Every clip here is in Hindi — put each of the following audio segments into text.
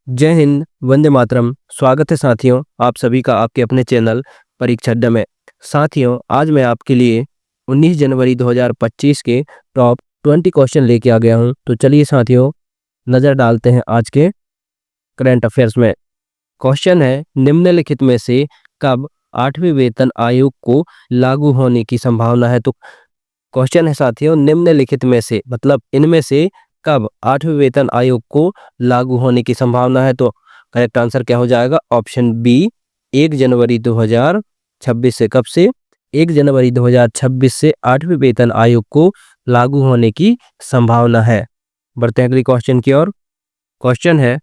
जय हिंद, वंदे मातरम। स्वागत है साथियों, आप सभी का आपके अपने चैनल परीक्षा अड्डा में। साथियों, आज मैं आपके लिए 19 जनवरी 2025 के टॉप 20 क्वेश्चन लेके आ गया हूं। तो चलिए साथियों, नज़र डालते हैं आज के करंट अफेयर्स में। क्वेश्चन है, निम्नलिखित में से कब 8वें वेतन आयोग को लागू होने की संभावना है। तो क्वेश्चन है साथियों, निम्नलिखित में से मतलब इनमें से कब 8वें वेतन आयोग को लागू होने की संभावना है। तो करेक्ट आंसर क्या हो जाएगा? ऑप्शन बी, 1 जनवरी 2026 से। कब से? 1 जनवरी 2026 से 8वें वेतन आयोग को लागू होने की संभावना है। बढ़ते हैं अगली क्वेश्चन की ओर। क्वेश्चन है,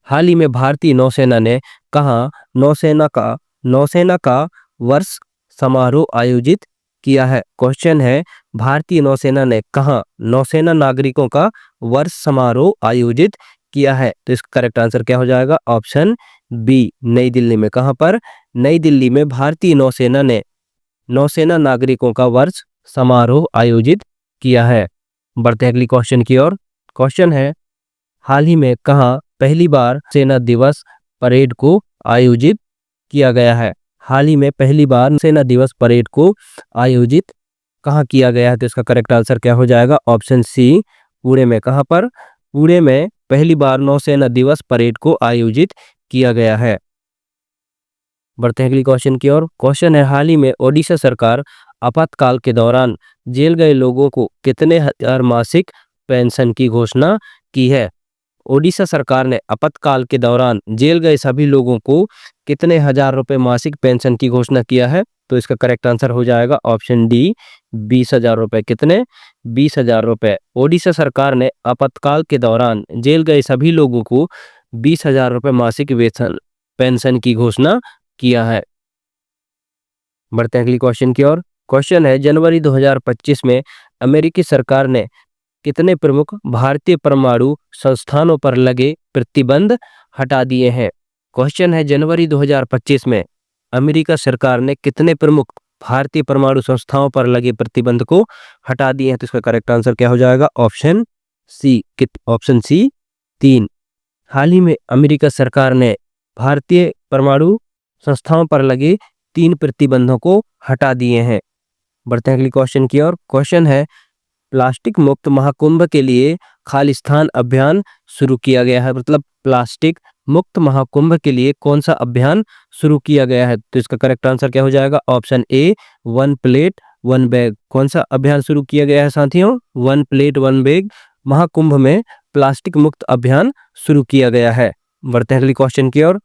हाल ही में भारतीय नौसेना ने कहाँ नौसेना का वर्ष समारोह आयोजित किया है। क्वेश्चन है, भारतीय नौसेना ने कहाँ नौसेना नागरिकों का वर्ष समारोह आयोजित किया है। तो इसका करेक्ट आंसर क्या हो जाएगा? ऑप्शन बी, नई दिल्ली में। कहाँ पर? नई दिल्ली में भारतीय नौसेना ने नौसेना नागरिकों का वर्ष समारोह आयोजित किया है। बढ़ते हैं अगली क्वेश्चन की ओर। क्वेश्चन है, हाल ही में कहाँ पहली बार सेना दिवस परेड को आयोजित किया गया है। हाल ही में पहली बार सेना दिवस परेड को आयोजित कहाँ किया गया है। तो इसका करेक्ट आंसर क्या हो जाएगा? ऑप्शन सी, पुणे में। कहाँ पर? पुणे में पहली बार नौसेना दिवस परेड को आयोजित किया गया है। बढ़ते हैं अगली क्वेश्चन की ओर। क्वेश्चन है, हाल ही में ओडिशा सरकार आपातकाल के दौरान जेल गए लोगों को कितने हजार मासिक पेंशन की घोषणा की है। ओडिशा सरकार ने आपातकाल के दौरान जेल गए सभी लोगों को कितने हजार रुपए मासिक पेंशन की घोषणा किया है। तो इसका करेक्ट आंसर हो जाएगा ऑप्शन डी, 20,000 रुपए। कितने? 20,000 रुपए। ओडिशा सरकार ने आपातकाल के दौरान जेल गए सभी लोगों को 20,000 रुपए मासिक वेतन पेंशन की घोषणा किया है। बढ़ते हैं अगली क्वेश्चन की ओर। क्वेश्चन है, जनवरी 2025 में अमेरिकी सरकार ने कितने प्रमुख भारतीय परमाणु संस्थानों पर लगे प्रतिबंध हटा दिए हैं। क्वेश्चन है, जनवरी 2025 में अमेरिका सरकार ने कितने प्रमुख भारतीय परमाणु संस्थाओं पर लगे प्रतिबंध को हटा दिए हैं। तो इसका करेक्ट आंसर क्या हो जाएगा? ऑप्शन सी, 3। हाल ही में अमेरिका सरकार ने भारतीय परमाणु संस्थाओं पर लगे 3 प्रतिबंधों को हटा दिए हैं। बढ़ते हैं अगली क्वेश्चन की ओर। क्वेश्चन है, प्लास्टिक मुक्त महाकुंभ के लिए खालिस्तान अभियान शुरू किया गया है। मतलब प्लास्टिक मुक्त महाकुंभ के लिए कौन सा अभियान शुरू किया गया है। तो इसका करेक्ट आंसर क्या हो जाएगा? Option A, 1 plate 1 bag. कौन सा अभियान शुरू किया गया है साथियों? 1 प्लेट 1 बैग महाकुंभ में प्लास्टिक मुक्त अभियान शुरू किया गया है। बढ़ते हैं अगली क्वेश्चन की ओर।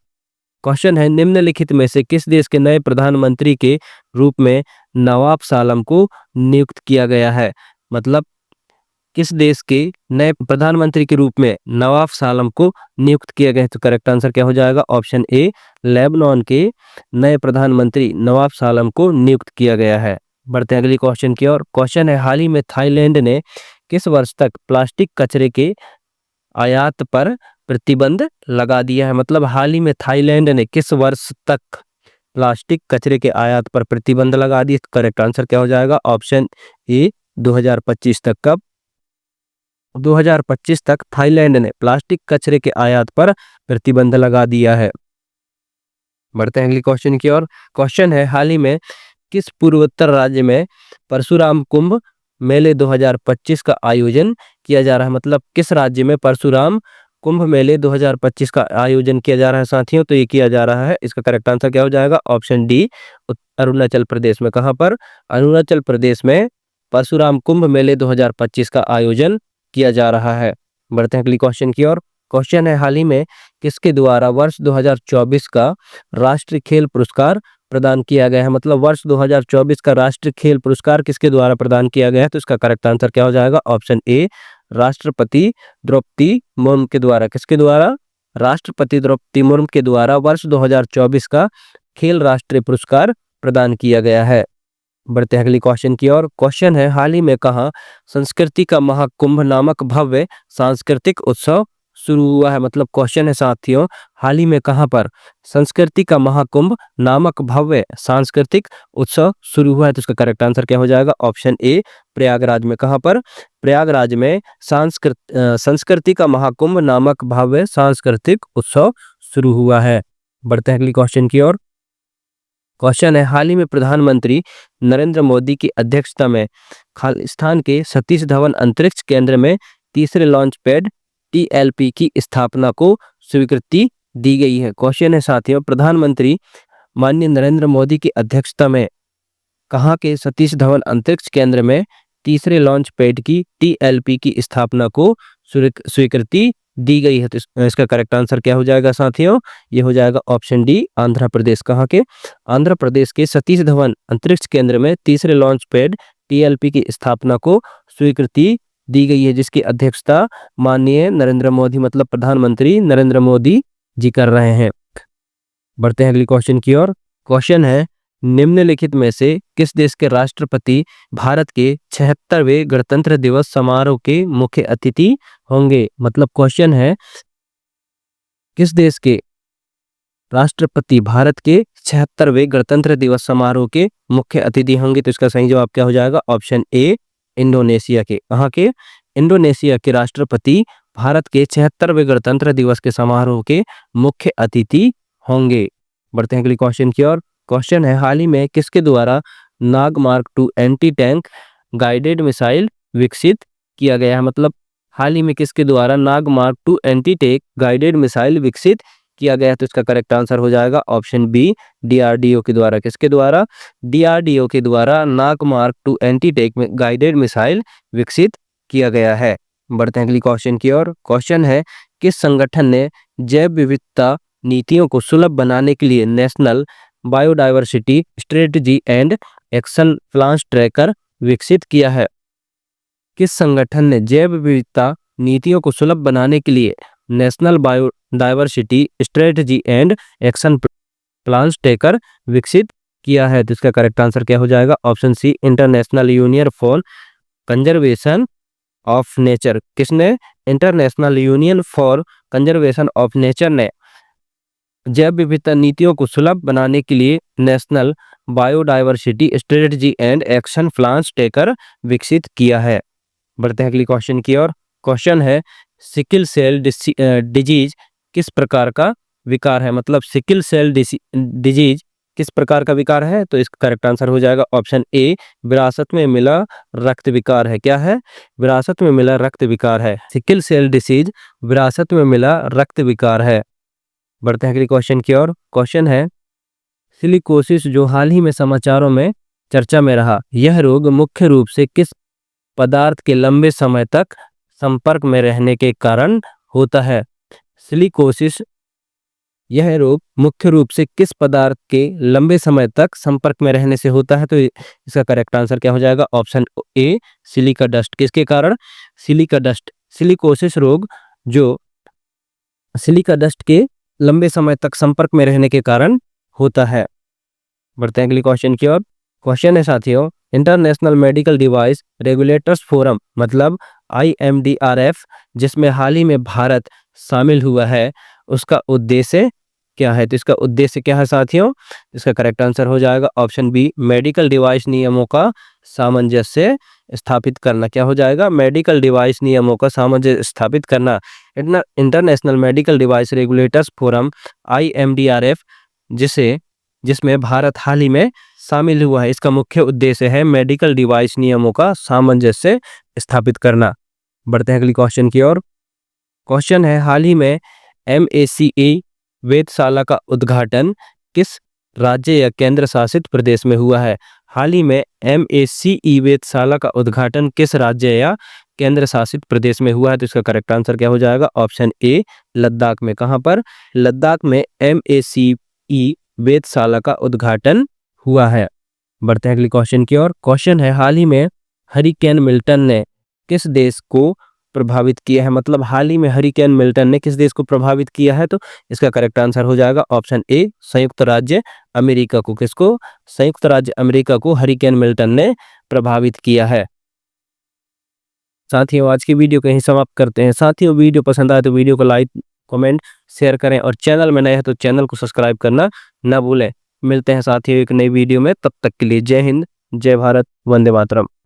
क्वेश्चन है, निम्नलिखित में से किस देश के नए प्रधानमंत्री के रूप में नवाब सालम को नियुक्त किया गया है। मतलब किस देश के नए प्रधानमंत्री के रूप में नवाब सालम को नियुक्त किया गया है। तो करेक्ट आंसर क्या हो जाएगा? ऑप्शन ए, लेबनान के नए प्रधानमंत्री नवाब सालम को नियुक्त किया गया है। बढ़ते हैं अगली क्वेश्चन की ओर। क्वेश्चन है, हाल ही में थाईलैंड ने किस वर्ष तक प्लास्टिक कचरे के आयात पर प्रतिबंध लगा दिया है। मतलब हाल ही में थाईलैंड ने किस वर्ष तक प्लास्टिक कचरे के आयात पर प्रतिबंध लगा दिया। करेक्ट आंसर क्या हो जाएगा? ऑप्शन ए, 2025 तक। कब? 2025 तक थाईलैंड ने प्लास्टिक कचरे के आयात पर प्रतिबंध लगा दिया है। बढ़ते हैं अगली क्वेश्चन की ओर। क्वेश्चन है, हाल ही में किस पूर्वोत्तर राज्य में परशुराम कुंभ मेले 2025 का आयोजन किया जा रहा है। मतलब किस राज्य में परशुराम कुंभ मेले 2025 का आयोजन किया जा रहा है साथियों। तो ये किया जा रहा है, इसका करेक्ट आंसर क्या हो जाएगा? ऑप्शन डी, अरुणाचल प्रदेश में। कहां पर? अरुणाचल प्रदेश में परशुराम कुंभ मेले 2025 का आयोजन किया जा रहा है। बढ़ते हैं अगली क्वेश्चन की ओर। क्वेश्चन है, हाल ही में किसके द्वारा वर्ष 2024 का राष्ट्रीय खेल पुरस्कार प्रदान किया गया है। मतलब वर्ष 2024 का राष्ट्रीय खेल पुरस्कार किसके द्वारा प्रदान किया गया है। तो इसका करेक्ट आंसर क्या हो जाएगा? ऑप्शन ए, राष्ट्रपति द्रौपदी मुर्मू के द्वारा। किसके द्वारा? राष्ट्रपति द्रौपदी मुर्मू के द्वारा वर्ष 2024 का खेल राष्ट्रीय पुरस्कार प्रदान किया गया है। बढ़ते हैं अगली क्वेश्चन की ओर। क्वेश्चन है, हाल ही में कहाँ संस्कृति का महाकुंभ नामक भव्य सांस्कृतिक उत्सव शुरू हुआ है? मतलब क्वेश्चन है साथियों, हाल ही में कहाँ पर संस्कृति का महाकुंभ नामक भव्य सांस्कृतिक उत्सव शुरू हुआ है? तो इसका करेक्ट आंसर क्या हो जाएगा? ऑप्शन ए, प्रयागराज में। कहाँ पर? प्रयागराज में संस्कृति का महाकुंभ नामक भव्य सांस्कृतिक उत्सव शुरू हुआ है। बढ़ते हैं अगली क्वेश्चन की ओर। क्वेश्चन है, हाल ही में प्रधानमंत्री नरेंद्र मोदी की अध्यक्षता में खालिस्तान के सतीश धवन अंतरिक्ष केंद्र में तीसरे लॉन्च पैड TLP की स्थापना को स्वीकृति दी गई है। क्वेश्चन है साथियों, प्रधानमंत्री माननीय नरेंद्र मोदी की अध्यक्षता में कहाँ के सतीश धवन अंतरिक्ष केंद्र में तीसरे लॉन्च पैड की TLP की स्थापना को स्वीकृति दी गई है? तो इसका करेक्ट आंसर क्या हो जाएगा साथियों? ये हो जाएगा ऑप्शन डी, आंध्र प्रदेश। कहाँ के? आंध्र प्रदेश के सतीश धवन अंतरिक्ष केंद्र में तीसरे लॉन्च पैड TLP की स्थापना को स्वीकृति दी गई है, जिसकी अध्यक्षता माननीय नरेंद्र मोदी मतलब प्रधानमंत्री नरेंद्र मोदी जी कर रहे हैं। बढ़ते हैं अगली क्वेश्चन की ओर। क्वेश्चन है, निम्नलिखित में से किस देश के राष्ट्रपति भारत के 76वें गणतंत्र दिवस समारोह के मुख्य अतिथि होंगे? मतलब क्वेश्चन है, किस देश के राष्ट्रपति भारत के 76वें गणतंत्र दिवस समारोह के मुख्य अतिथि होंगे? तो इसका सही जवाब क्या हो जाएगा? ऑप्शन ए, इंडोनेशिया के। कहाँ के? इंडोनेशिया के राष्ट्रपति भारत के 76वें गणतंत्र दिवस के समारोह के मुख्य अतिथि होंगे। बढ़ते हैं अगली क्वेश्चन की ओर। क्वेश्चन है, हाल ही में किसके द्वारा Nag mark 2 anti tank guided missile विकसित किया गया है? मतलब हाल ही में किसके द्वारा Nag mark 2 anti tank guided missile विकसित किया गया है? तो इसका करेक्ट आंसर हो जाएगा ऑप्शन बी, DRDO के द्वारा। किसके द्वारा? DRDO के द्वारा Nag mark 2 anti tank guided missile विकसित किया गया है। बढ़ते हैं अगली क्वेश्चन की ओर। क्वेश्चन है, किस संगठन ने जैव विविधता नीतियों को सुलभ बनाने के लिए national biodiversity strategy and action plan tracker विकसित किया है? किस संगठन ने जैव विविधता नीतियों को सुलभ बनाने के लिए national biodiversity strategy and action plan tracker विकसित किया है? तो इसका करेक्ट आंसर क्या हो जाएगा? Option C, international union for conservation of nature. किसने? International union for conservation of nature ने जैव विविधता नीतियों को सुलभ बनाने के लिए national biodiversity strategy and action plan tracker विकसित किया है। बढ़ते हैं अगली क्वेश्चन की ओर। क्वेश्चन है, सिकल सेल डिजीज किस प्रकार का विकार है? मतलब सिकल सेल डिजीज किस प्रकार का विकार है? तो इसका करेक्ट आंसर हो जाएगा ऑप्शन ए, विरासत में मिला रक्त विकार है। क्या है? विरासत में मिला रक्त विकार है। सिकल सेल डिसीज विरासत में मिला रक्त विकार है। बढ़ते हैं अगली क्वेश्चन की ओर। क्वेश्चन है, सिलिकोसिस जो हाल ही में समाचारों में चर्चा में रहा, यह रोग मुख्य रूप से किस पदार्थ के लंबे समय तक संपर्क में रहने के कारण होता है? सिलिकोसिस, यह रोग मुख्य रूप से किस पदार्थ के लंबे समय तक संपर्क में रहने से होता है? तो इसका करेक्ट आंसर क्या हो जाएगा? Option A, silica dust. किसके कारण? Silica dust. सिलिकोसिस रोग जो सिलिका डस्ट के लंबे समय तक संपर्क में रहने के कारण होता है। बढ़ते हैं अगली क्वेश्चन की ओर। क्वेश्चन है साथियों, international medical device regulators forum मतलब IMDRF जिसमें हाल ही में भारत शामिल हुआ है, उसका उद्देश्य क्या है? तो इसका उद्देश्य क्या है साथियों? इसका करेक्ट आंसर हो जाएगा ऑप्शन बी, मेडिकल डिवाइस नियमों का सामंजस्य स्थापित करना। क्या हो जाएगा? मेडिकल डिवाइस नियमों का सामंजस्य स्थापित करना। International medical device regulators forum IMDRF जिसमें भारत हाल ही में शामिल हुआ है, इसका मुख्य उद्देश्य है मेडिकल डिवाइस नियमों का सामंजस्य स्थापित करना। बढ़ते हैं अगली क्वेश्चन की ओर। क्वेश्चन है, हाल ही में MACE वेधशाला का उद्घाटन किस राज्य या केंद्र शासित प्रदेश में हुआ है? हाल ही में MACE वेधशाला का उद्घाटन किस राज्य या केंद्र शासित प्रदेश में हुआ है? तो इसका करेक्ट आंसर क्या हो जाएगा? ऑप्शन ए, लद्दाख में। कहां पर? लद्दाख में MACE वेधशाला का उद्घाटन हुआ है। बढ़ते हैं अगली क्वेश्चन की ओर। क्वेश्चन है, हाल ही में हरिकेन मिल्टन ने किस देश को प्रभावित किया है? मतलब हाल ही में हरिकेन मिल्टन ने किस देश को प्रभावित किया है? तो इसका करेक्ट आंसर हो जाएगा ऑप्शन ए, संयुक्त राज्य अमेरिका को। किसको? संयुक्त राज्य अमेरिका को हरिकेन मिल्टन ने प्रभावित किया है। साथियों आज की वीडियो को यहीं समाप्त करते हैं। साथियों वीडियो पसंद आए तो वीडियो को लाइक, कमेंट, शेयर करें और चैनल में नए हैं तो चैनल को सब्सक्राइब करना ना भूलें। मिलते हैं साथियों एक नई वीडियो में, तब तक के लिए जय हिंद, जय भारत, वंदे मातरम।